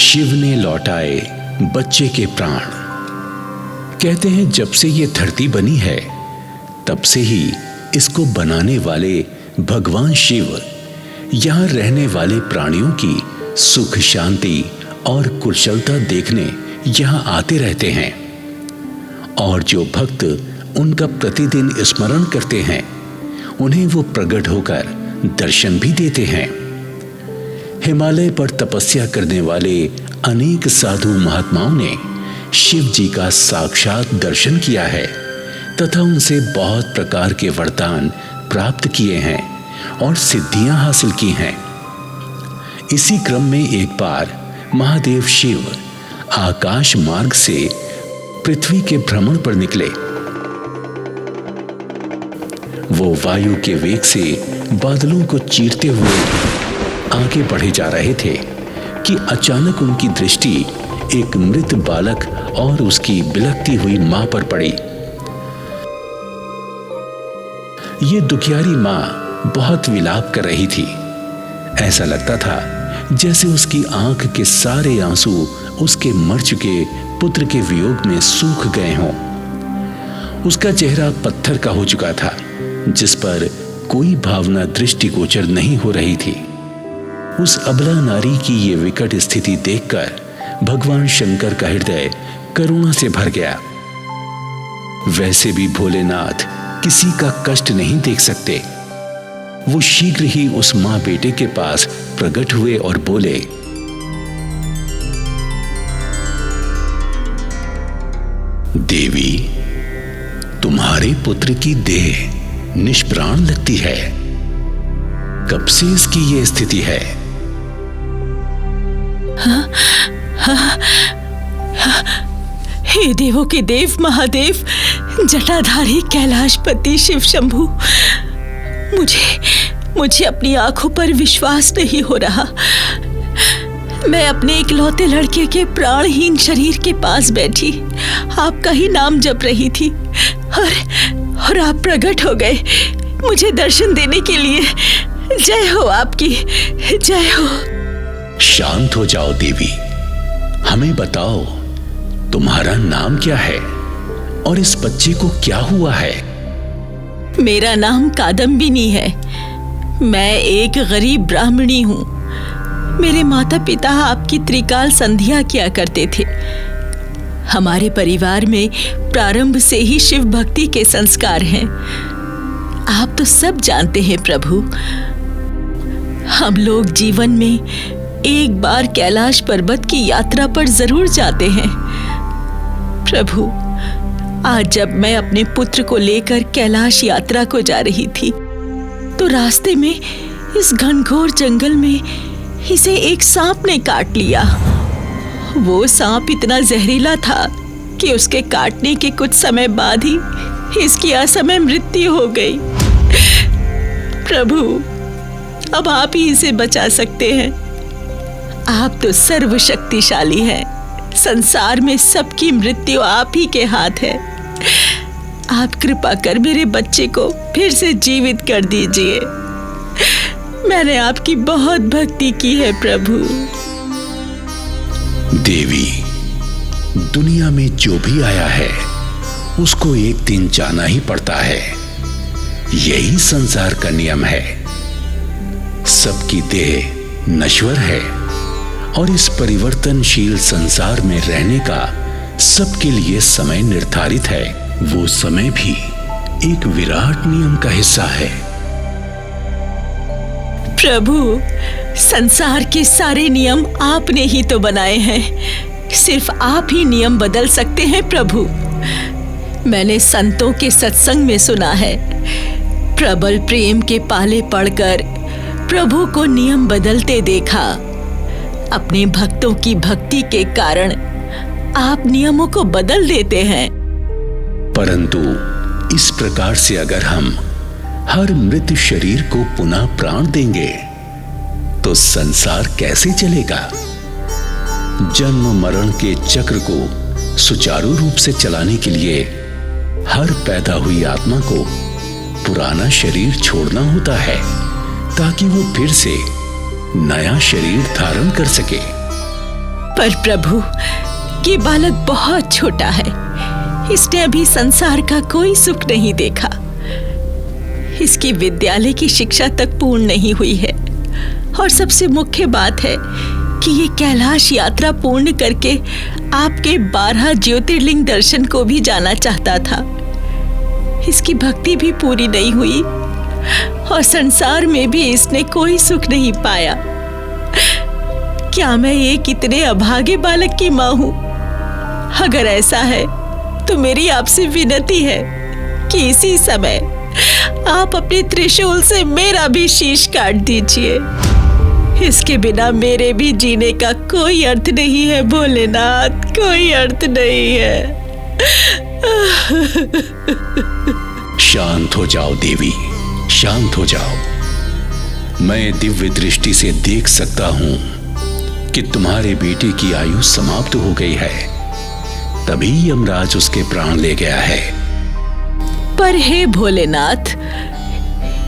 शिव ने लौटाए बच्चे के प्राण। कहते हैं जब से ये धरती बनी है तब से ही इसको बनाने वाले भगवान शिव यहां रहने वाले प्राणियों की सुख शांति और कुशलता देखने यहां आते रहते हैं, और जो भक्त उनका प्रतिदिन स्मरण करते हैं उन्हें वो प्रकट होकर दर्शन भी देते हैं। हिमालय पर तपस्या करने वाले अनेक साधु महात्माओं ने शिव जी का साक्षात दर्शन किया है तथा उनसे बहुत प्रकार के वरदान प्राप्त किए हैं और सिद्धियां हासिल की हैं। इसी क्रम में एक बार महादेव शिव आकाश मार्ग से पृथ्वी के भ्रमण पर निकले। वो वायु के वेग से बादलों को चीरते हुए आगे बढ़े जा रहे थे कि अचानक उनकी दृष्टि एक मृत बालक और उसकी बिलखती हुई मां पर पड़ी। ये दुखियारी मां बहुत विलाप कर रही थी। ऐसा लगता था जैसे उसकी आंख के सारे आंसू उसके मर चुके पुत्र के वियोग में सूख गए हों। उसका चेहरा पत्थर का हो चुका था जिस पर कोई भावना दृष्टिगोचर नहीं हो रही थी। उस अबला नारी की ये विकट स्थिति देखकर भगवान शंकर का हृदय करुणा से भर गया। वैसे भी भोलेनाथ किसी का कष्ट नहीं देख सकते। वो शीघ्र ही उस मां बेटे के पास प्रकट हुए और बोले, देवी, तुम्हारे पुत्र की देह निष्प्राण लगती है। कब से इसकी ये स्थिति है? हे देवों के देव महादेव, जटाधारी कैलाशपति शिव शंभु, मुझे अपनी आंखों पर विश्वास नहीं हो रहा। मैं अपने इकलौते लड़के के प्राणहीन शरीर के पास बैठी आपका ही नाम जप रही थी और आप प्रकट हो गए मुझे दर्शन देने के लिए। जय हो आपकी, जय हो। शांत हो जाओ देवी, हमें बताओ तुम्हारा नाम क्या है और इस बच्चे को क्या हुआ है? मेरा नाम कादम्बिनी है। मैं एक गरीब ब्राह्मणी हूँ। मेरे माता पिता आपकी त्रिकाल संध्या किया करते थे। हमारे परिवार में प्रारंभ से ही शिव भक्ति के संस्कार हैं। आप तो सब जानते हैं प्रभु, हम लोग जीवन में एक बार कैलाश पर्वत की यात्रा पर जरूर जाते हैं। प्रभु, आज जब मैं अपने पुत्र को लेकर कैलाश यात्रा को जा रही थी तो रास्ते में इस घनघोर जंगल में इसे एक सांप ने काट लिया। वो सांप इतना जहरीला था कि उसके काटने के कुछ समय बाद ही इसकी असमय मृत्यु हो गई। प्रभु, अब आप ही इसे बचा सकते हैं। आप तो सर्वशक्तिशाली हैं। संसार में सबकी मृत्यु आप ही के हाथ है। आप कृपा कर मेरे बच्चे को फिर से जीवित कर दीजिए। मैंने आपकी बहुत भक्ति की है प्रभु। देवी, दुनिया में जो भी आया है उसको एक दिन जाना ही पड़ता है। यही संसार का नियम है। सबकी देह नश्वर है और इस परिवर्तनशील संसार में रहने का सबके लिए समय निर्धारित है। वो समय भी एक विराट नियम का हिस्सा है। प्रभु, संसार के सारे नियम आपने ही तो बनाए हैं। सिर्फ आप ही नियम बदल सकते हैं प्रभु। मैंने संतों के सत्संग में सुना है, प्रबल प्रेम के पाले पड़कर प्रभु को नियम बदलते देखा। अपने भक्तों की भक्ति के कारण आप नियमों को बदल देते हैं। परंतु इस प्रकार से अगर हम हर मृत शरीर को पुनः प्राण देंगे तो संसार कैसे चलेगा? जन्म मरण के चक्र को सुचारू रूप से चलाने के लिए हर पैदा हुई आत्मा को पुराना शरीर छोड़ना होता है ताकि वो फिर से नया शरीर धारण कर सके। पर प्रभु, ये बालक बहुत छोटा है। इसने अभी संसार का कोई सुख नहीं देखा। इसकी विद्यालय की शिक्षा तक पूर्ण नहीं हुई है। और सबसे मुख्य बात है कि ये कैलाश यात्रा पूर्ण करके आपके 12 ज्योतिर्लिंग दर्शन को भी जाना चाहता था। इसकी भक्ति भी पूरी नहीं हुई और संसार में भी इसने कोई सुख नहीं पाया। क्या मैं एक इतने अभागे बालक की माँ हूँ? अगर ऐसा है तो मेरी आपसे विनती है कि इसी समय आप अपने त्रिशूल से मेरा भी शीश काट दीजिए। इसके बिना मेरे भी जीने का कोई अर्थ नहीं है भोलेनाथ, कोई अर्थ नहीं है। शांत हो जाओ देवी, शांत हो जाओ। मैं दिव्य दृष्टि से देख सकता हूं कि तुम्हारे बेटे की आयु समाप्त हो गई है, तभी यमराज उसके प्राण ले गया है। पर हे भोलेनाथ,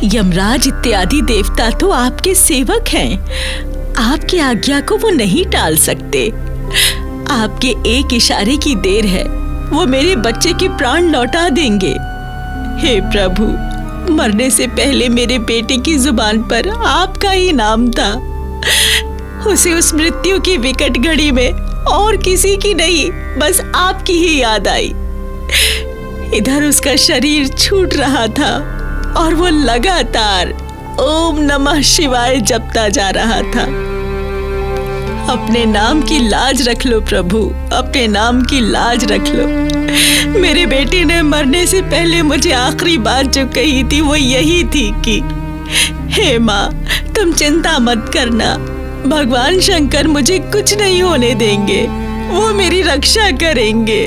यमराज इत्यादि देवता तो आपके सेवक हैं। आपकी आज्ञा को वो नहीं टाल सकते। आपके एक इशारे की देर है, वो मेरे बच्चे के प्राण लौटा देंगे। हे प्रभु, मरने से पहले मेरे बेटे की जुबान पर आपका ही नाम था। उसे उस मृत्यु की विकट घड़ी में और किसी की नहीं, बस आपकी ही याद आई। इधर उसका शरीर छूट रहा था और वो लगातार ओम नमः शिवाय जपता जा रहा था। अपने नाम की लाज रख लो प्रभु, अपने नाम की लाज रख लो। मेरे बेटे ने मरने से पहले मुझे आखिरी बात जो कही थी वो यही थी कि हे माँ, तुम चिंता मत करना, भगवान शंकर मुझे कुछ नहीं होने देंगे, वो मेरी रक्षा करेंगे।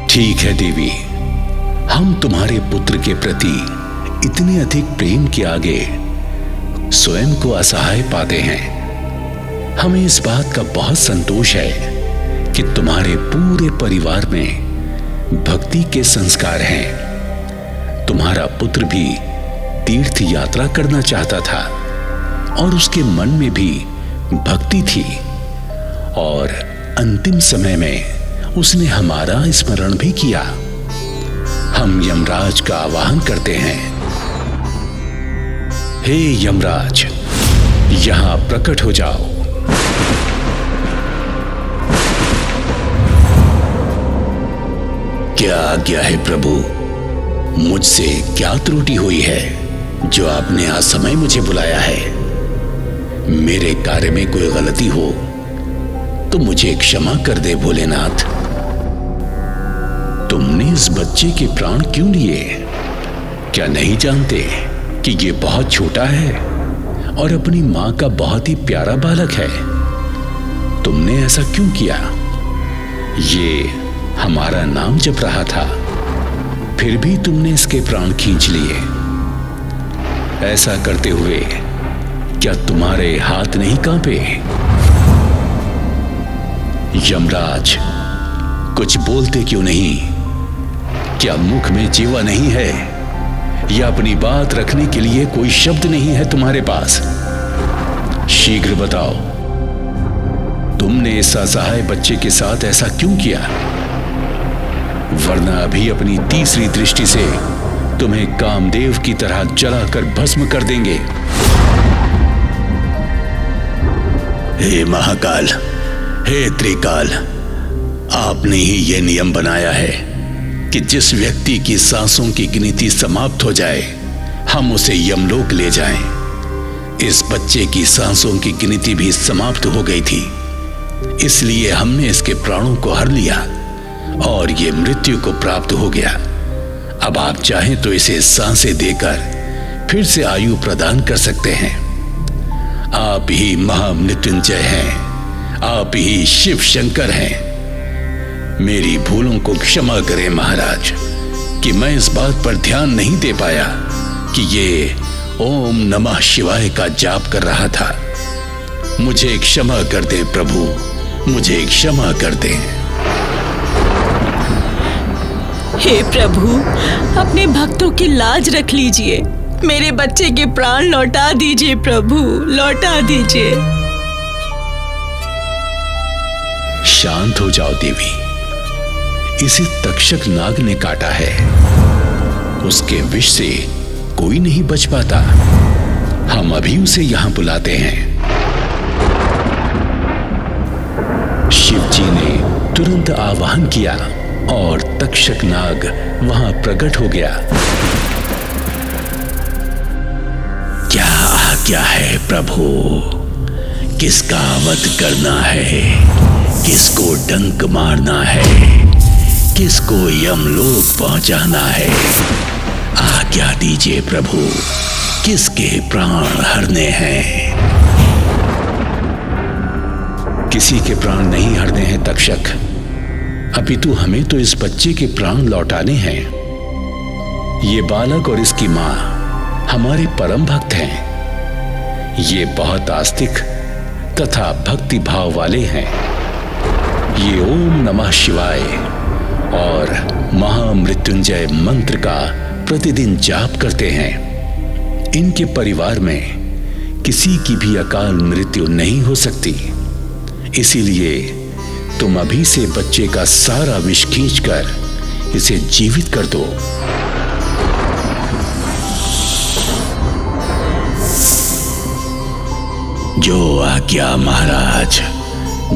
ठीक है देवी, हम तुम्हारे पुत्र के प्रति इतने अधिक प्रेम के आगे स्वयं को असहाय पाते हैं। हमें इस बात का बहुत संतोष है कि तुम्हारे पूरे परिवार में भक्ति के संस्कार हैं। तुम्हारा पुत्र भी तीर्थ यात्रा करना चाहता था और उसके मन में भी भक्ति थी, और अंतिम समय में उसने हमारा स्मरण भी किया। हम यमराज का आवाहन करते हैं। हे यमराज, यहां प्रकट हो जाओ। क्या आज्ञा है प्रभु? मुझसे क्या त्रुटि हुई है जो आपने असमय मुझे बुलाया है? मेरे कार्य में कोई गलती हो तो मुझे क्षमा कर दे भोलेनाथ। तुमने इस बच्चे के प्राण क्यों लिए? क्या नहीं जानते कि ये बहुत छोटा है और अपनी मां का बहुत ही प्यारा बालक है? तुमने ऐसा क्यों किया? ये हमारा नाम जप रहा था, फिर भी तुमने इसके प्राण खींच लिए। ऐसा करते हुए क्या तुम्हारे हाथ नहीं कांपे? यमराज, कुछ बोलते क्यों नहीं? क्या मुख में जीवा नहीं है या अपनी बात रखने के लिए कोई शब्द नहीं है तुम्हारे पास? शीघ्र बताओ, तुमने इस असहाय बच्चे के साथ ऐसा क्यों किया? वरना अभी अपनी तीसरी दृष्टि से तुम्हें कामदेव की तरह जलाकर भस्म कर देंगे। हे महाकाल, हे त्रिकाल, आपने ही यह नियम बनाया है कि जिस व्यक्ति की सांसों की गिनती समाप्त हो जाए हम उसे यमलोक ले जाएं। इस बच्चे की सांसों की गिनती भी समाप्त हो गई थी, इसलिए हमने इसके प्राणों को हर लिया और ये मृत्यु को प्राप्त हो गया। अब आप चाहें तो इसे सांसें देकर फिर से आयु प्रदान कर सकते हैं। आप ही महामृत्युंजय हैं, आप ही शिव शंकर हैं। मेरी भूलों को क्षमा करें महाराज कि मैं इस बात पर ध्यान नहीं दे पाया कि ये ओम नमः शिवाय का जाप कर रहा था। मुझे क्षमा कर दे प्रभु, मुझे क्षमा कर दे। हे प्रभु, अपने भक्तों की लाज रख लीजिए। मेरे बच्चे के प्राण लौटा दीजिए प्रभु, लौटा दीजिए। शांत हो जाओ देवी। इसे तक्षक नाग ने काटा है। उसके विष से कोई नहीं बच पाता। हम अभी उसे यहां बुलाते हैं। शिव जी ने तुरंत आवाहन किया और तक्षक नाग वहां प्रकट हो गया। क्या आज्ञा है प्रभु? किसका वध करना है? किसको डंक मारना है? किसको यमलोक पहुंचाना है? आज्ञा दीजिए प्रभु, किसके प्राण हरने हैं? किसी के प्राण नहीं हरने हैं तक्षक, अपितु हमें तो इस बच्चे के प्राण लौटाने हैं। ये बालक और इसकी मां हमारे परम भक्त हैं। ये बहुत आस्तिक तथा भक्ति भाव वाले हैं। ये ओम नमः शिवाय और महामृत्युंजय मंत्र का प्रतिदिन जाप करते हैं। इनके परिवार में किसी की भी अकाल मृत्यु नहीं हो सकती। इसीलिए तुम अभी से बच्चे का सारा विष खींचकर इसे जीवित कर दो। जो आज्ञा महाराज,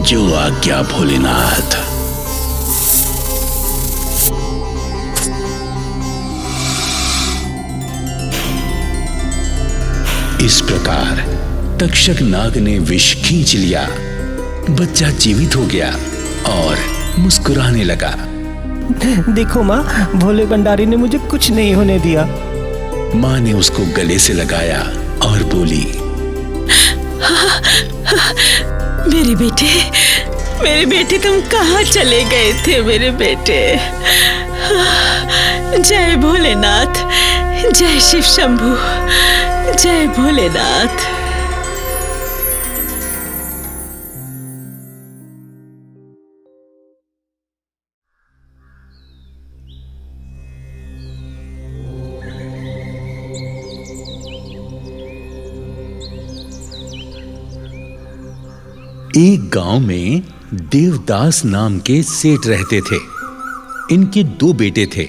जो आज्ञा भोलेनाथ। इस प्रकार तक्षक नाग ने विष खींच लिया। बच्चा जीवित हो गया और मुस्कुराने लगा। देखो माँ, भोले भंडारी ने मुझे कुछ नहीं होने दिया। माँ ने उसको गले से लगाया और बोली, मेरे बेटे तुम कहाँ चले गए थे मेरे बेटे? जय भोलेनाथ, जय शिव शंभू, जय भोलेनाथ। एक गांव में देवदास नाम के सेठ रहते थे। इनके 2 बेटे थे।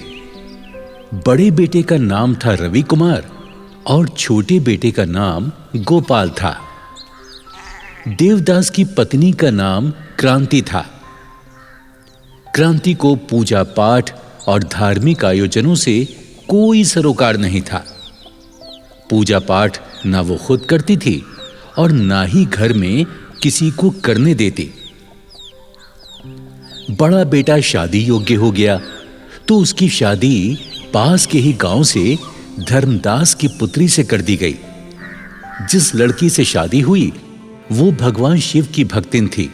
बड़े बेटे का नाम था रवि कुमार और छोटे बेटे का नाम गोपाल था। देवदास की पत्नी का नाम क्रांति था। क्रांति को पूजा पाठ और धार्मिक आयोजनों से कोई सरोकार नहीं था। पूजा पाठ ना वो खुद करती थी और ना ही घर में किसी को करने देती। बड़ा बेटा शादी योग्य हो गया तो उसकी शादी पास के ही गांव से धर्मदास की पुत्री से कर दी गई। जिस लड़की से शादी हुई वो भगवान शिव की भक्तिन थी।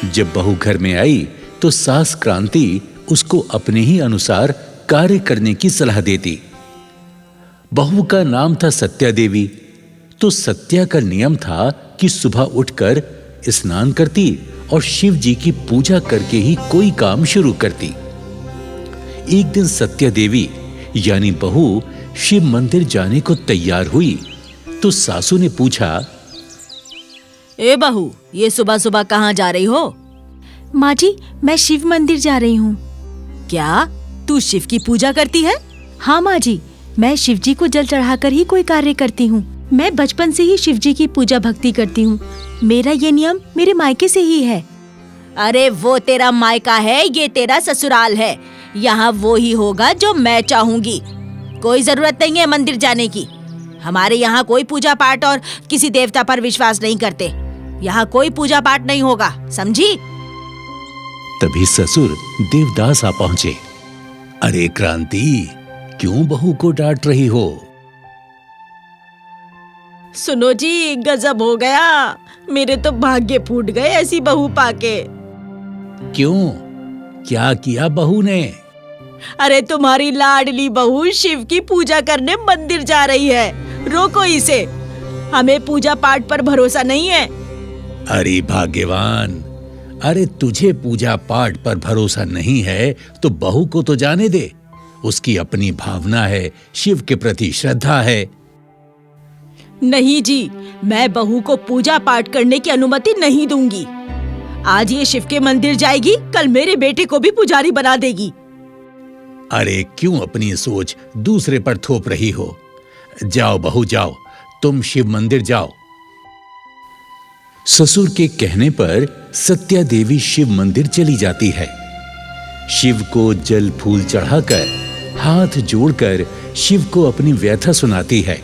जब बहू घर में आई तो सास क्रांति उसको अपने ही अनुसार कार्य करने की सलाह देती। बहू का नाम था सत्या देवी। तो सत्या का नियम था कि सुबह उठकर स्नान करती और शिव जी की पूजा करके ही कोई काम शुरू करती। एक दिन सत्या देवी यानी बहू शिव मंदिर जाने को तैयार हुई तो सासू ने पूछा, ए बहू, ये सुबह सुबह कहाँ जा रही हो? माँ जी, मैं शिव मंदिर जा रही हूँ। क्या तू शिव की पूजा करती है? हाँ माँ जी, मैं शिव जी को जल चढ़ाकर ही कोई कार्य करती हूँ। मैं बचपन से ही शिव जी की पूजा भक्ति करती हूँ। मेरा ये नियम मेरे मायके से ही है। अरे वो तेरा मायका है, ये तेरा ससुराल है। यहाँ वो ही होगा जो मैं चाहूंगी। कोई जरूरत नहीं है मंदिर जाने की। हमारे यहाँ कोई पूजा पाठ और किसी देवता पर विश्वास नहीं करते। यहाँ कोई पूजा पाठ नहीं होगा, समझी? तभी ससुर देवदास आ पहुंचे। अरे क्रांति, क्यों बहू को डांट रही हो? सुनो जी, गजब हो गया। मेरे तो भाग्य फूट गए ऐसी बहू पाके। क्यों, क्या किया बहू ने? अरे तुम्हारी लाडली बहू शिव की पूजा करने मंदिर जा रही है। रोको इसे, हमें पूजा पाठ पर भरोसा नहीं है। अरे भाग्यवान, अरे तुझे पूजा पाठ पर भरोसा नहीं है तो बहू को तो जाने दे। उसकी अपनी भावना है, शिव के प्रति श्रद्धा है। नहीं जी, मैं बहू को पूजा पाठ करने की अनुमति नहीं दूंगी। आज ये शिव के मंदिर जाएगी, कल मेरे बेटे को भी पुजारी बना देगी। अरे क्यों अपनी सोच दूसरे पर थोप रही हो? जाओ बहू जाओ, तुम शिव मंदिर जाओ। ससुर के कहने पर सत्या देवी शिव मंदिर चली जाती है। शिव को जल फूल चढ़ाकर, हाथ जोड़कर शिव को अपनी व्यथा सुनाती है।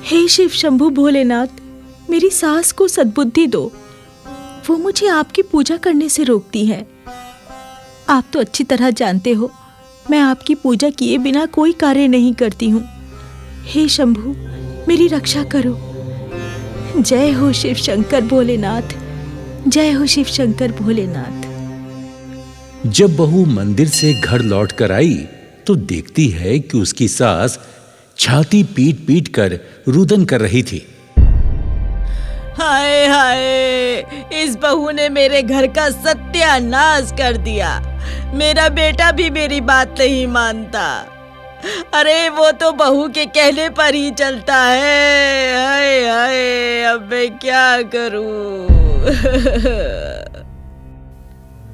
हे शिव शंभु भोलेनाथ, मेरी सास को सद्बुद्धि दो। वो मुझे आपकी पूजा करने से रोकती है। आप तो अच्छी तरह जानते हो, मैं आपकी पूजा किए बिना कोई कार्य नहीं करती हूँ। हे शंभु, मेरी रक्षा करो। जय हो शिव शंकर भोलेनाथ, जय हो शिव शंकर भोलेनाथ। जब बहू मंदिर से घर लौट कर आई तो देखती है कि उसकी सास छाती पीट पीट कर रुदन कर रही थी। हाय हाय, इस बहू ने मेरे घर का सत्यानाश कर दिया। मेरा बेटा भी मेरी बात नहीं मानता। अरे वो तो बहू के कहने पर ही चलता है। हाय हाय, अब मैं क्या करूं?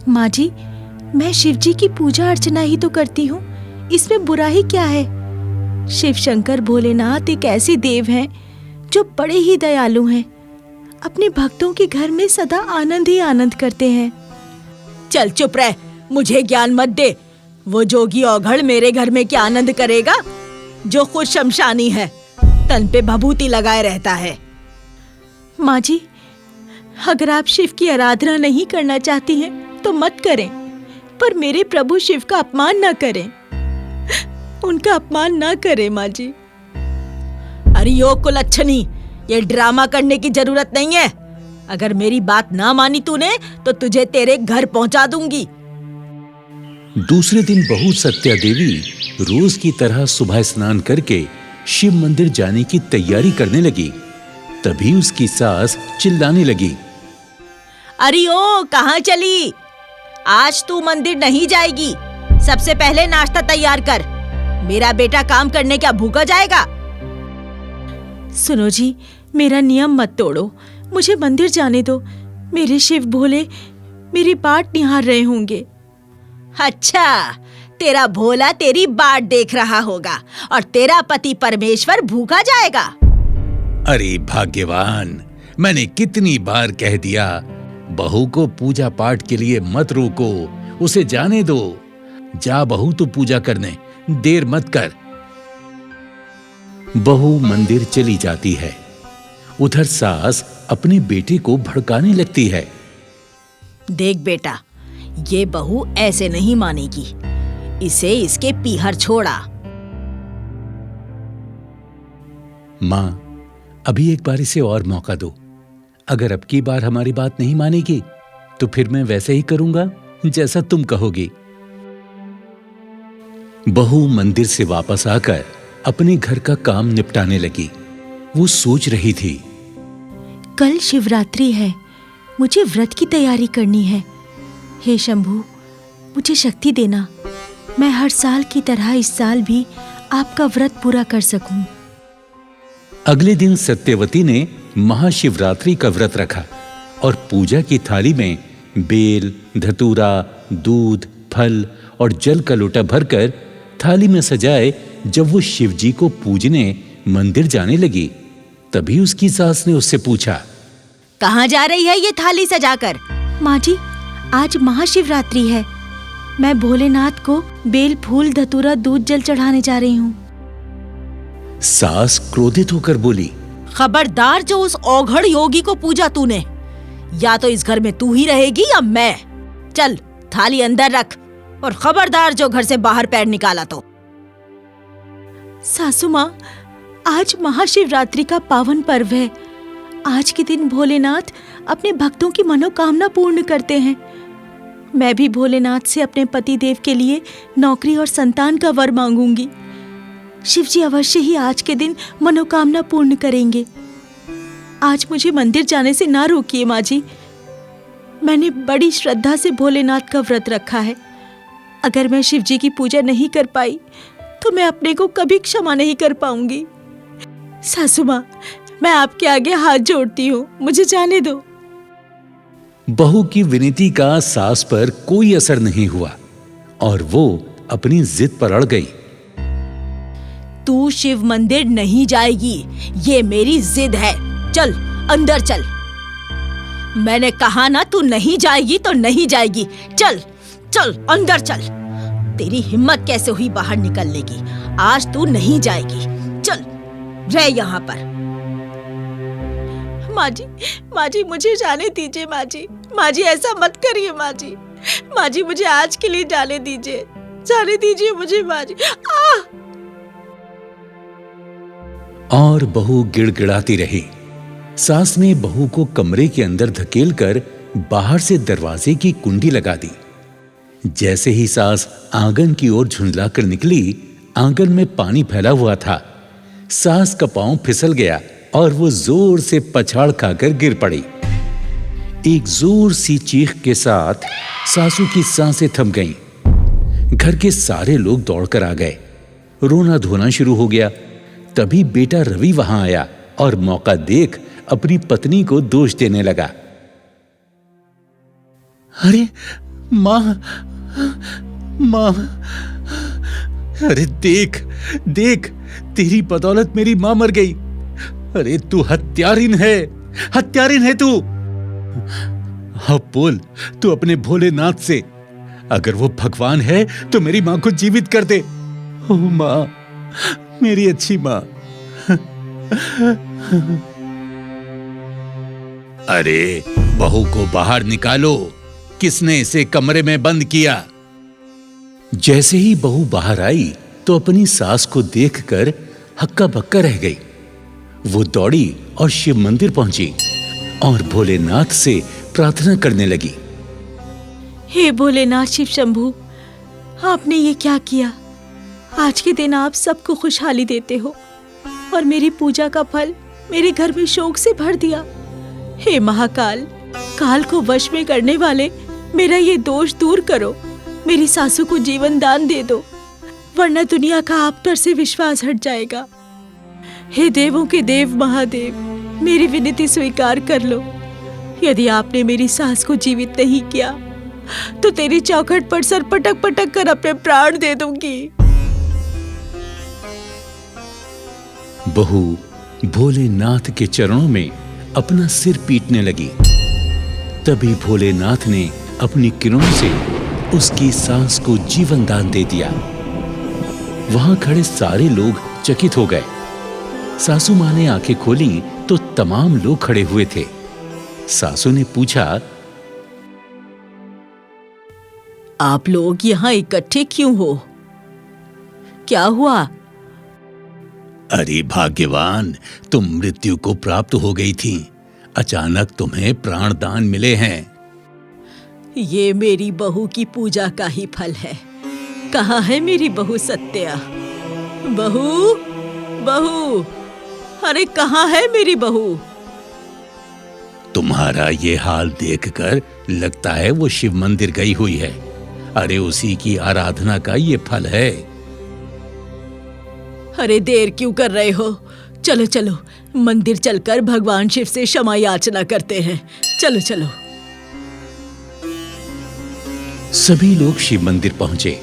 माँ जी, मैं शिव जी की पूजा अर्चना ही तो करती हूँ, इसमें बुरा ही क्या है? शिव शंकर भोलेनाथ एक ऐसे देव हैं जो बड़े ही दयालु हैं। अपने भक्तों के घर में सदा आनंद ही आनंद करते हैं। चल चुप रह, मुझे ज्ञान मत दे। वो जोगी औघड़ मेरे घर में क्या आनंद करेगा, जो खुद शमशानी है, तन पे भभूति लगाए रहता है। माँ जी, अगर आप शिव की आराधना नहीं करना चाहती हैं तो मत करें, पर मेरे प्रभु शिव का अपमान न करें। उनका अपमान ना करें माँ जी। अरे यो कुलच्छनी, ये ड्रामा करने की जरूरत नहीं है। अगर मेरी बात ना मानी तूने तो तुझे तेरे घर पहुंचा दूंगी। दूसरे दिन बहू सत्या देवी रोज की तरह सुबह स्नान करके शिव मंदिर जाने की तैयारी करने लगी। तभी उसकी सास चिल्लाने लगी, अरे ओ, कहाँ चली? आज तू मंदिर नहीं जाएगी। सबसे पहले नाश्ता तैयार कर। मेरा बेटा काम करने क्या भूखा जाएगा? सुनो जी, मेरा नियम मत तोड़ो, मुझे मंदिर जाने दो। मेरे शिव भोले मेरी बाट निहार रहे होंगे। अच्छा, तेरा भोला तेरी बाट देख रहा होगा और तेरा पति परमेश्वर भूखा जाएगा। अरे भाग्यवान, मैंने कितनी बार कह दिया, बहू को पूजा पाठ के लिए मत रोको, उसे जाने दो। जा बहू तू पूजा करने, देर मत कर। बहू मंदिर चली जाती है। उधर सास अपने बेटे को भड़काने लगती है। देख बेटा, ये बहू ऐसे नहीं मानेगी। इसे इसके पीहर छोड़ा। माँ, अभी एक बार इसे और मौका दो। अगर अब की बार हमारी बात नहीं मानेगी तो फिर मैं वैसे ही करूंगा जैसा तुम कहोगी। बहू मंदिर से वापस आकर अपने घर का काम निपटाने लगी। वो सोच रही थी, कल शिवरात्रि है, मुझे व्रत की तैयारी करनी है। हे शंभु, मुझे शक्ति देना, मैं हर साल की तरह इस साल भी आपका व्रत पूरा कर सकूं। अगले दिन सत्यवती ने महाशिवरात्रि का व्रत रखा और पूजा की थाली में बेल, धतूरा, दूध, फल और जल का लोटा भरकर थाली में सजाए। जब वो शिवजी को पूजने मंदिर जाने लगी, तभी उसकी सास ने उससे पूछा, कहाँ जा रही है ये थाली सजाकर? माँ जी, आज महाशिवरात्रि है, मैं भोलेनाथ को बेल, फूल, धतूरा, दूध, जल चढ़ाने जा रही हूँ। सास क्रोधित होकर बोली, खबरदार, जो उस औघड़ योगी को पूजा तूने, या तो इस घर में तू ही रहेगी या मैं। चल थाली अंदर रख, और खबरदार जो घर से बाहर पैर निकाला तो। सासू माँ, आज महाशिवरात्रि का पावन पर्व है। आज के दिन भोलेनाथ अपने भक्तों की मनोकामना पूर्ण करते हैं। मैं भी भोलेनाथ से अपने पति देव के लिए नौकरी और संतान का वर मांगूंगी। शिवजी अवश्य ही आज के दिन मनोकामना पूर्ण करेंगे। आज मुझे मंदिर जाने से ना रोकिए माँ जी। मैंने बड़ी श्रद्धा से भोलेनाथ का व्रत रखा है। अगर मैं शिव जी की पूजा नहीं कर पाई तो मैं अपने को कभी क्षमा नहीं कर पाऊंगी। सासू माँ, मैं आपके आगे हाथ जोड़ती हूँ, मुझे जाने दो। बहू की विनती का सास पर कोई असर नहीं हुआ और वो अपनी जिद पर अड़ गई। तू शिव मंदिर नहीं जाएगी, ये मेरी जिद है। चल अंदर चल। मैंने कहा ना, तू नहीं जाएगी तो नहीं जाएगी। चल चल अंदर चल। तेरी हिम्मत कैसे हुई बाहर निकलने की? आज तू नहीं जाएगी। चल रह यहाँ पर। माँ जी मुझे जाने दीजिए। माँ जी ऐसा मत करिए। माँ जी मुझे आज के लिए जाने दीजिए मुझे माँ जी। और बहू गिड़गिड़ाती रही। सास ने बहू को कमरे के अंदर धकेलकर बाहर से दरवाजे की कुंडी लगा दी। जैसे ही सास आंगन की ओर झुंझलाकर निकली, आंगन में पानी फैला हुआ था। सास का पांव फिसल गया और वो जोर से पछाड़ खाकर गिर पड़ी। एक जोर सी चीख के साथ सासू की सांसें थम गईं। घर के सारे लोग दौड़कर आ गए। रोना धोना शुरू हो गया। तभी बेटा रवि वहां आया और मौका देख अपनी पत्नी को दोष देने लगा। अरे मां, अरे देख देख, तेरी बदौलत मेरी मां मर गई। अरे तू हत्यारिन है तू। अब बोल तू अपने भोलेनाथ से, अगर वो भगवान है तो मेरी मां को जीवित कर दे। ओ मां, मेरी अच्छी मां। अरे बहू को बाहर निकालो, किसने इसे कमरे में बंद किया? जैसे ही बहू बाहर आई तो अपनी सास को देखकर हक्का बक्का रह गई। वो दौड़ी और शिव मंदिर पहुंची और भोलेनाथ से प्रार्थना करने लगी। हे भोलेनाथ शिव शंभू, आपने ये क्या किया? आज के दिन आप सबको खुशहाली देते हो और मेरी पूजा का फल मेरे घर में शोक से भर दिया। हे महाकाल, काल को वश में करने वाले, मेरा ये दोष दूर करो। मेरी सासू को जीवन दान दे दो, वरना दुनिया का आप पर से विश्वास हट जाएगा। हे देवों के देव महादेव, मेरी विनती स्वीकार कर लो। यदि आपने मेरी सास को जीवित नहीं किया तो तेरी चौखट पर सर पटक पटक कर अपने प्राण दे दूंगी। बहू भोलेनाथ के चरणों में अपना सिर पीटने लगी। तभी भोलेनाथ ने अपनी किरणों से उसकी सांस को जीवन दान दे दिया। वहां खड़े सारे लोग चकित हो गए। सासू मां ने आंखें खोली तो तमाम लोग खड़े हुए थे। सासू ने पूछा, आप लोग यहाँ इकट्ठे क्यों हो? क्या हुआ? अरे भाग्यवान, तुम मृत्यु को प्राप्त हो गई थी। अचानक तुम्हें प्राण दान मिले हैं। ये मेरी बहू की पूजा का ही फल है। कहाँ है मेरी बहू सत्या? बहू, बहू, अरे कहाँ है मेरी बहू? तुम्हारा ये हाल देखकर लगता है वो शिव मंदिर गई हुई है। अरे उसी की आराधना का ये फल है। अरे देर क्यों कर रहे हो? चलो चलो मंदिर चलकर भगवान शिव से क्षमा याचना करते हैं। चलो चलो। सभी लोग शिव मंदिर पहुंचे।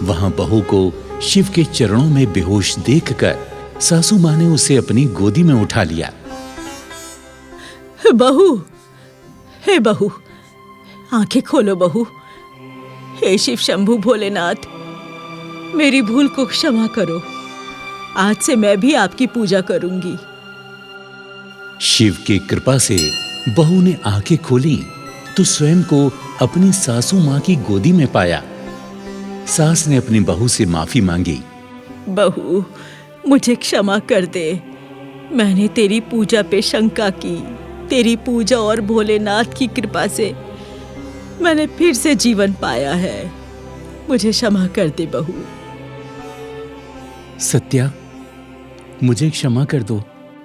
वहां बहू को शिव के चरणों में बेहोश देखकर सासू मां ने उसे अपनी गोदी में उठा लिया। बहू, हे बहू, आंखें खोलो बहू। हे शिव शंभू भोलेनाथ, मेरी भूल को क्षमा करो। आज से मैं भी आपकी पूजा करूंगी। शिव की कृपा से बहू ने आंखें खोली तो स्वयं को अपनी सासू मां की गोदी में पाया। सास ने अपनी बहू से माफी मांगी। बहू, मुझे क्षमा कर दे। मैंने तेरी पूजा पे शंका की। तेरी पूजा और भोलेनाथ की कृपा से मैंने फिर से जीवन पाया है। मुझे क्षमा कर दे बहू। सत्या, मुझे क्षमा कर दो।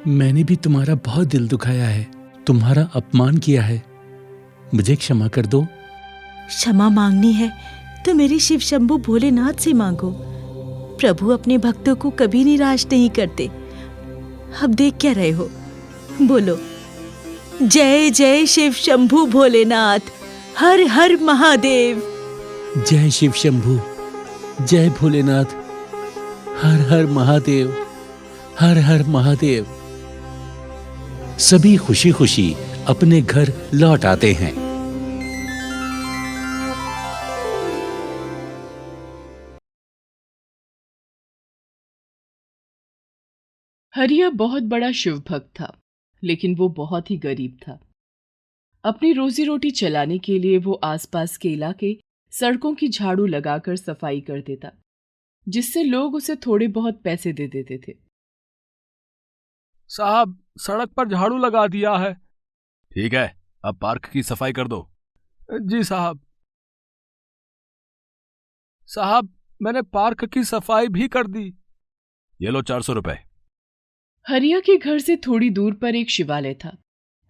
मैंने भी तुम्हारा बहुत दिल दुखाया है, तुम्हारा अपमान किया है। मुझे क्षमा कर दो। क्षमा मांगनी है तो मेरे शिव शंभू भोलेनाथ से मांगो। प्रभु अपने भक्तों को कभी निराश नहीं करते। अब देख क्या रहे हो, बोलो जय जय शिव शंभू भोलेनाथ, हर हर महादेव। जय शिव शंभू, जय भोलेनाथ, हर हर महादेव, हर हर महादेव। सभी खुशी खुशी अपने घर लौट आते हैं। हरिया बहुत बड़ा शिव भक्त था, लेकिन वो बहुत ही गरीब था। अपनी रोजी रोटी चलाने के लिए वो आसपास के इलाके सड़कों की झाड़ू लगाकर सफाई कर देता, जिससे लोग उसे थोड़े बहुत पैसे दे देते थे। साहब, सड़क पर झाड़ू लगा दिया है। ठीक है, अब पार्क की सफाई कर दो। जी साहब। साहब, मैंने पार्क की सफाई भी कर दी। ये लो 400 रुपए। हरिया के घर से थोड़ी दूर पर एक शिवालय था।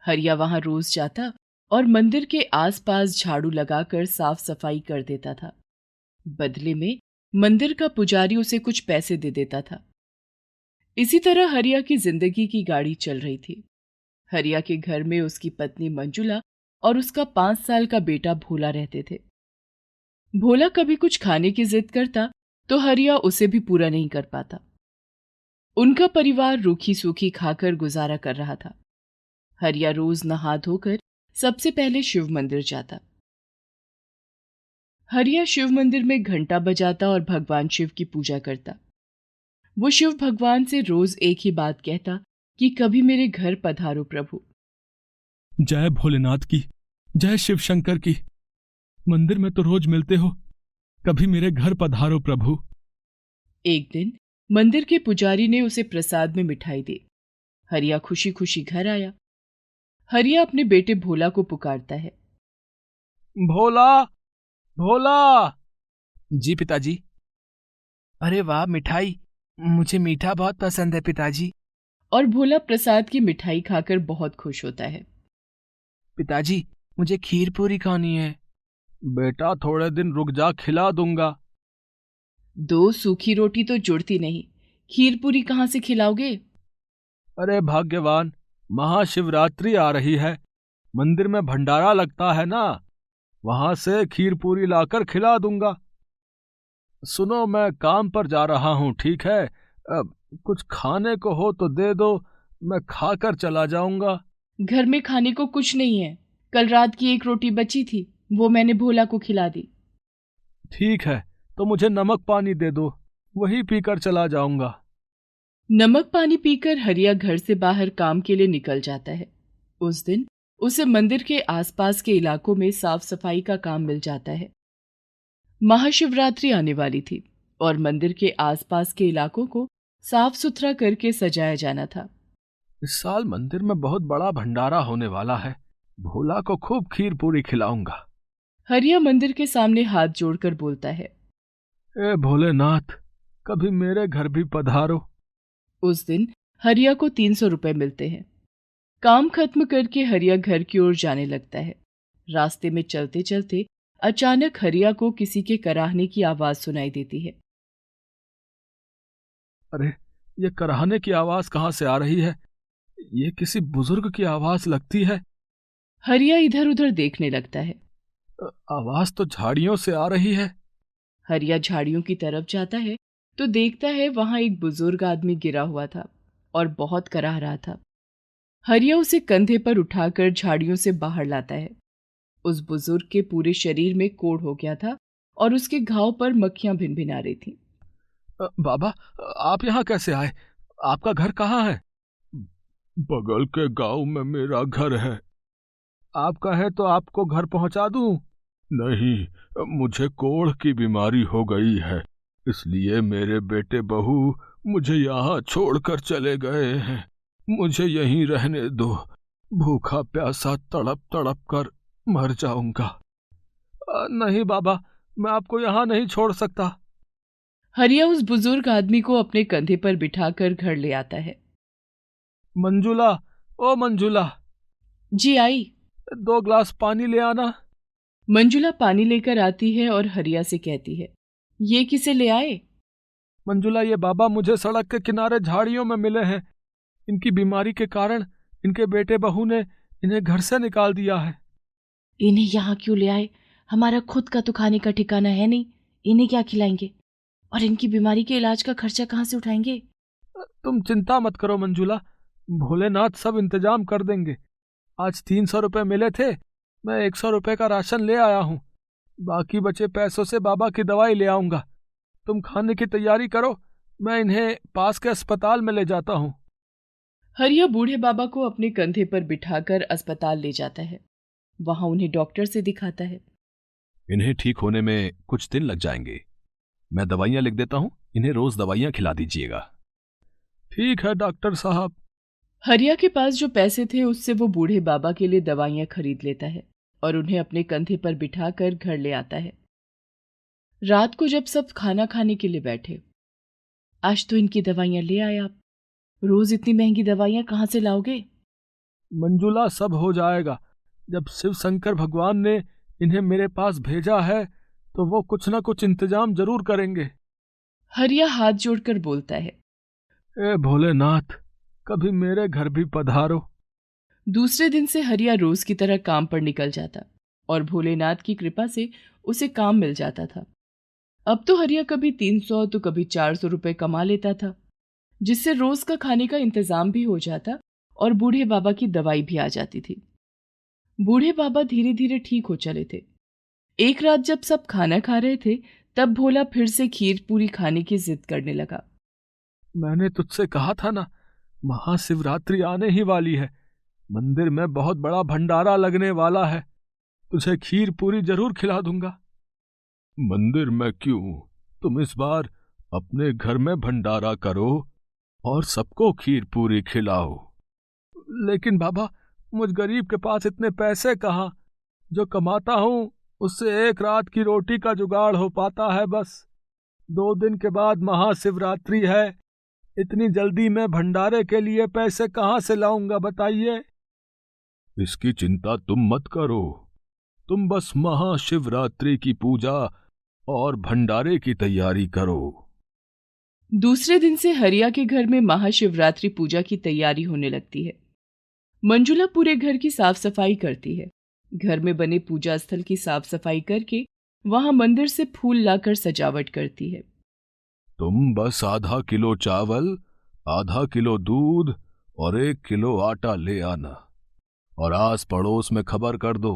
हरिया वहां रोज जाता और मंदिर के आसपास झाड़ू लगाकर साफ सफाई कर देता था। बदले में मंदिर का पुजारी उसे कुछ पैसे दे देता था। इसी तरह हरिया की जिंदगी की गाड़ी चल रही थी। हरिया के घर में उसकी पत्नी मंजुला और उसका 5 साल का बेटा भोला रहते थे। भोला कभी कुछ खाने की जिद करता तो हरिया उसे भी पूरा नहीं कर पाता। उनका परिवार रूखी सूखी खाकर गुजारा कर रहा था। हरिया रोज नहा धोकर सबसे पहले शिव मंदिर जाता। हरिया शिव मंदिर में घंटा बजाता और भगवान शिव की पूजा करता। वो शिव भगवान से रोज एक ही बात कहता कि कभी मेरे घर पधारो प्रभु। जय भोलेनाथ की, जय शिव शंकर की। मंदिर में तो रोज मिलते हो, कभी मेरे घर पधारो प्रभु। एक दिन मंदिर के पुजारी ने उसे प्रसाद में मिठाई दी। हरिया खुशी खुशी घर आया। हरिया अपने बेटे भोला को पुकारता है। भोला, भोला। जी पिताजी। अरे वाह, मिठाई, मुझे मीठा बहुत पसंद है पिताजी। और भोला प्रसाद की मिठाई खाकर बहुत खुश होता है। पिताजी, मुझे खीर पूरी खानी है। बेटा थोड़े दिन रुक जा, खिला दूंगा। 2 सूखी रोटी तो जुड़ती नहीं, खीर पूरी कहां से खिलाओगे? अरे भाग्यवान, महाशिवरात्रि आ रही है, मंदिर में भंडारा लगता है ना, वहां से खीर पूरी लाकर खिला दूंगा। सुनो, मैं काम पर जा रहा हूं, ठीक है? अब कुछ खाने को हो तो दे दो, मैं खाकर चला जाऊंगा। घर में खाने को कुछ नहीं है। कल रात की 1 रोटी बची थी, वो मैंने भोला को खिला दी। ठीक है, तो मुझे नमक पानी दे दो, वही पीकर चला जाऊंगा। नमक पानी पीकर हरिया घर से बाहर काम के लिए निकल जाता है। उस दिन उसे मंदिर के आसपास के इलाकों में साफ सफाई का काम मिल जाता है। महाशिवरात्रि आने वाली थी और मंदिर के आसपास के इलाकों को साफ सुथरा करके सजाया जाना था। इस साल मंदिर में बहुत बड़ा भंडारा होने वाला है, भोला को खूब खीर पूरी खिलाऊंगा। हरिया मंदिर के सामने हाथ जोड़कर बोलता है, ए भोलेनाथ, कभी मेरे घर भी पधारो। उस दिन हरिया को 300 रुपए मिलते हैं। काम खत्म करके हरिया घर की ओर जाने लगता है। रास्ते में चलते चलते अचानक हरिया को किसी के कराहने की आवाज सुनाई देती है। अरे, ये कराहने की आवाज कहां से आ रही है? ये किसी बुजुर्ग की आवाज लगती है। हरिया इधर उधर देखने लगता है। आवाज तो झाड़ियों से आ रही है। हरिया झाड़ियों की तरफ जाता है तो देखता है वहां एक बुजुर्ग आदमी गिरा हुआ था और बहुत कराह रहा था। हरिया उसे कंधे पर उठाकर झाड़ियों से बाहर लाता है। उस बुजुर्ग के पूरे शरीर में कोढ़ हो गया था और उसके घाव पर मक्खियां भिनभिना रही थी। बाबा, आप यहाँ कैसे आए? आपका घर कहाँ है? बगल के गांव में मेरा घर है। आप कहें तो आपको घर पहुंचा दूं? नहीं, मुझे कोढ़ की बीमारी हो गई है, इसलिए मेरे बेटे बहू मुझे यहाँ छोड़कर चले गए हैं। मुझे यहीं रहने दो, भूखा प्यासा तड़प तड़प कर मर जाऊंगा। नहीं बाबा, मैं आपको यहाँ नहीं छोड़ सकता। हरिया उस बुजुर्ग आदमी को अपने कंधे पर बिठाकर घर ले आता है। मंजुला, ओ मंजुला। जी आई। 2 गिलास पानी ले आना। मंजुला पानी लेकर आती है और हरिया से कहती है, ये किसे ले आए? मंजुला, ये बाबा मुझे सड़क के किनारे झाड़ियों में मिले हैं। इनकी बीमारी के कारण इनके बेटे बहू ने इन्हें घर से निकाल दिया है। इन्हें यहाँ क्यों ले आए? हमारा खुद का तो खाने का ठिकाना है नहीं, इन्हें क्या खिलाएंगे? और इनकी बीमारी के इलाज का खर्चा कहाँ से उठाएंगे? तुम चिंता मत करो मंजुला, भोलेनाथ सब इंतजाम कर देंगे। आज 300 रुपए मिले थे, मैं 100 रुपए का राशन ले आया हूँ। बाकी बचे पैसों से बाबा की दवाई ले आऊंगा। तुम खाने की तैयारी करो, मैं इन्हें पास के अस्पताल में ले जाता हूँ। हरिया बूढ़े बाबा को अपने कंधे पर बिठाकर अस्पताल ले जाता है। वहां उन्हें डॉक्टर से दिखाता है। इन्हें ठीक होने में कुछ दिन लग जाएंगे। मैं दवाइयां लिख देता हूं, इन्हें रोज दवाइयां खिला दीजिएगा। ठीक है डॉक्टर साहब। हरिया के पास जो पैसे थे उससे वो बूढ़े बाबा के लिए दवाइयां खरीद लेता है और उन्हें अपने कंधे पर बिठाकर घर ले आता है। रात को जब सब खाना खाने के लिए बैठे, आज तो इनकी दवाइयां ले आए आप, रोज इतनी महंगी दवाइयां कहां से लाओगे? मंजुला, सब हो जाएगा। जब शिव शंकर भगवान ने इन्हें मेरे पास भेजा है तो वो कुछ ना कुछ इंतजाम जरूर करेंगे। हरिया हाथ जोड़कर बोलता है, ए भोलेनाथ, कभी मेरे घर भी पधारो। दूसरे दिन से हरिया रोज की तरह काम पर निकल जाता और भोलेनाथ की कृपा से उसे काम मिल जाता था। अब तो हरिया कभी 300 तो कभी 400 रुपए कमा लेता था, जिससे रोज का खाने का इंतजाम भी हो जाता और बूढ़े बाबा की दवाई भी आ जाती थी। बूढ़े बाबा धीरे धीरे ठीक हो चले थे। एक रात जब सब खाना खा रहे थे तब भोला फिर से खीर पूरी खाने की जिद करने लगा। मैंने तुझसे कहा था ना, महाशिवरात्रि आने ही वाली है। मंदिर में बहुत बड़ा भंडारा लगने वाला है, तुझे खीर पूरी जरूर खिला दूंगा। मंदिर में क्यों, तुम इस बार अपने घर में भंडारा करो और सबको खीर पूरी खिलाओ। लेकिन बाबा, मुझ गरीब के पास इतने पैसे कहाँ? जो कमाता हूँ उससे एक रात की रोटी का जुगाड़ हो पाता है बस। 2 दिन के बाद महाशिवरात्रि है, इतनी जल्दी मैं भंडारे के लिए पैसे कहाँ से लाऊंगा बताइए। इसकी चिंता तुम मत करो, तुम बस महाशिवरात्रि की पूजा और भंडारे की तैयारी करो। दूसरे दिन से हरिया के घर में महाशिवरात्रि पूजा की तैयारी होने लगती है। मंजुला पूरे घर की साफ सफाई करती है। घर में बने पूजा स्थल की साफ सफाई करके वहां मंदिर से फूल लाकर सजावट करती है। तुम बस आधा किलो चावल, आधा किलो दूध और 1 किलो आटा ले आना और आस पड़ोस में खबर कर दो,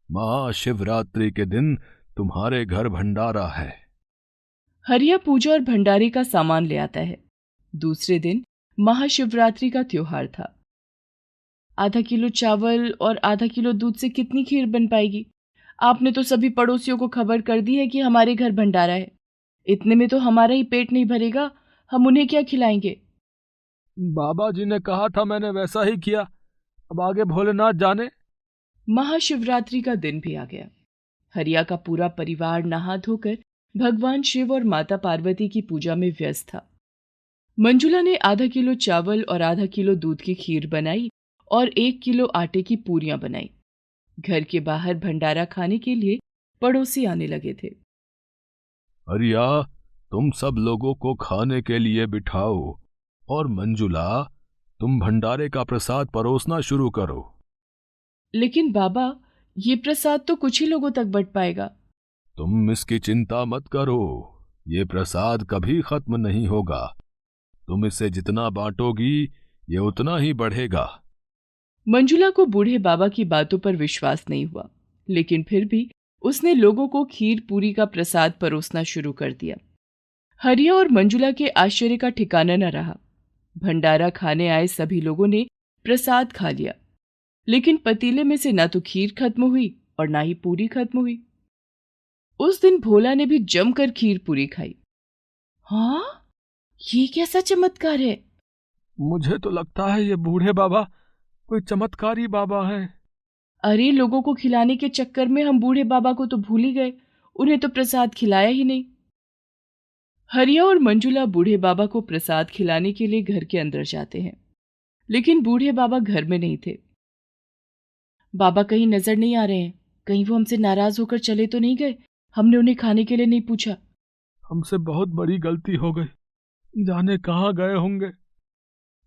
महाशिवरात्रि के दिन तुम्हारे घर भंडारा है। हरिया पूजा और भंडारे का सामान ले आता है। दूसरे दिन महाशिवरात्रि का त्योहार था। आधा किलो चावल और आधा किलो दूध से कितनी खीर बन पाएगी? आपने तो सभी पड़ोसियों को खबर कर दी है कि हमारे घर भंडारा है। इतने में तो हमारा ही पेट नहीं भरेगा, हम उन्हें क्या खिलाएंगे? बाबा जी ने कहा था, मैंने वैसा ही किया। अब आगे भोलेनाथ जाने। महाशिवरात्रि का दिन भी आ गया। हरिया का पूरा परिवार नहा धोकर भगवान शिव और माता पार्वती की पूजा में व्यस्त था। मंजुला ने आधा किलो चावल और आधा किलो दूध की खीर बनाई और 1 किलो आटे की पूरियां बनाई। घर के बाहर भंडारा खाने के लिए पड़ोसी आने लगे थे। हरिया, तुम सब लोगों को खाने के लिए बिठाओ और मंजुला, तुम भंडारे का प्रसाद परोसना शुरू करो। लेकिन बाबा, ये प्रसाद तो कुछ ही लोगों तक बंट पाएगा। तुम इसकी चिंता मत करो, ये प्रसाद कभी खत्म नहीं होगा। तुम इसे जितना बांटोगी ये उतना ही बढ़ेगा। मंजुला को बूढ़े बाबा की बातों पर विश्वास नहीं हुआ, लेकिन फिर भी उसने लोगों को खीर पूरी का प्रसाद परोसना शुरू कर दिया। हरिया और मंजुला के आश्चर्य का ठिकाना न रहा। भंडारा खाने आए सभी लोगों ने प्रसाद खा लिया, लेकिन पतीले में से ना तो खीर खत्म हुई और ना ही पूरी खत्म हुई। उस दिन भोला ने भी जमकर खीर पूरी खाई। हाँ, ये कैसा चमत्कार है? मुझे तो लगता है ये बूढ़े बाबा कोई चमत्कारी बाबा है। अरे, लोगों को खिलाने के चक्कर में हम बूढ़े बाबा को तो भूल ही गए, उन्हें तो प्रसाद खिलाया ही नहीं। हरिया और मंजुला बूढ़े बाबा को प्रसाद खिलाने के लिए घर के अंदर जाते हैं, लेकिन बूढ़े बाबा घर में नहीं थे। बाबा कहीं नजर नहीं आ रहे हैं। कहीं वो हमसे नाराज होकर चले तो नहीं गए? हमने उन्हें खाने के लिए नहीं पूछा। हमसे बहुत बड़ी गलती हो गई, जाने कहाँ गए होंगे।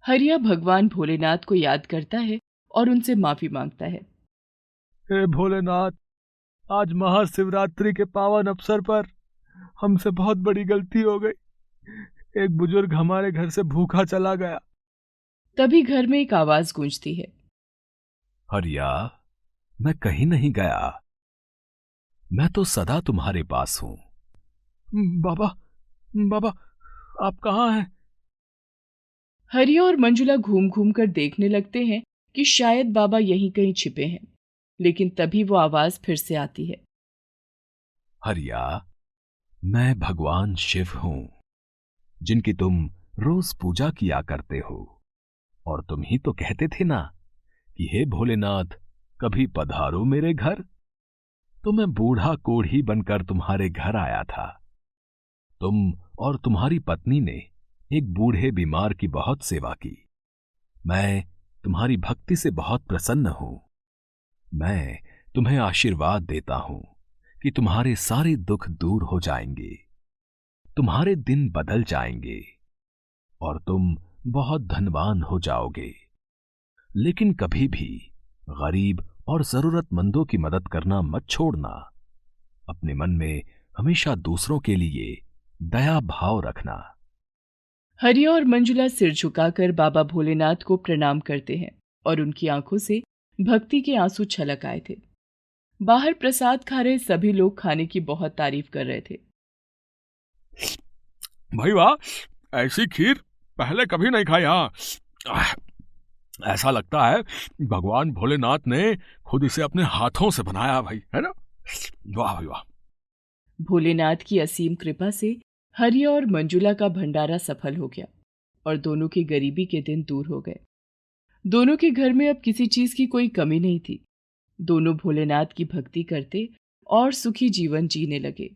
हरिया भगवान भोलेनाथ को याद करता है और उनसे माफी मांगता है। हे भोलेनाथ, आज महाशिवरात्रि के पावन अवसर पर हमसे बहुत बड़ी गलती हो गई। एक बुजुर्ग हमारे घर से भूखा चला गया। तभी घर में एक आवाज गूंजती है। हरिया, मैं कहीं नहीं गया, मैं तो सदा तुम्हारे पास हूं। बाबा, बाबा, आप कहाँ हैं? हरिया और मंजुला घूम घूम कर देखने लगते हैं कि शायद बाबा यहीं कहीं छिपे हैं, लेकिन तभी वो आवाज फिर से आती है। हरिया, मैं भगवान शिव हूं, जिनकी तुम रोज पूजा किया करते हो। और तुम ही तो कहते थे ना कि हे भोलेनाथ, कभी पधारो मेरे घर। तो मैं बूढ़ा कोढ़ी बनकर तुम्हारे घर आया था। तुम और तुम्हारी पत्नी ने एक बूढ़े बीमार की बहुत सेवा की। मैं तुम्हारी भक्ति से बहुत प्रसन्न हूं। मैं तुम्हें आशीर्वाद देता हूं कि तुम्हारे सारे दुख दूर हो जाएंगे, तुम्हारे दिन बदल जाएंगे और तुम बहुत धनवान हो जाओगे। लेकिन कभी भी गरीब और जरूरतमंदों की मदद करना मत छोड़ना। अपने मन में हमेशा दूसरों के लिए दया भाव रखना। हरिया और मंजुला सिर झुकाकर बाबा भोलेनाथ को प्रणाम करते हैं और उनकी आंखों से भक्ति के आंसू छलक आए थे। बाहर प्रसाद खा रहे सभी लोग खाने की बहुत तारीफ कर रहे थे। भाई वाह, ऐसी खीर पहले कभी नहीं खाई। हाँ, ऐसा लगता है भगवान भोलेनाथ ने खुद इसे अपने हाथों से बनाया भाई, है ना? वाह भाई वाह। भोलेनाथ की असीम कृपा से हरिया और मंजुला का भंडारा सफल हो गया और दोनों की गरीबी के दिन दूर हो गए। दोनों के घर में अब किसी चीज की कोई कमी नहीं थी। दोनों भोलेनाथ की भक्ति करते और सुखी जीवन जीने लगे।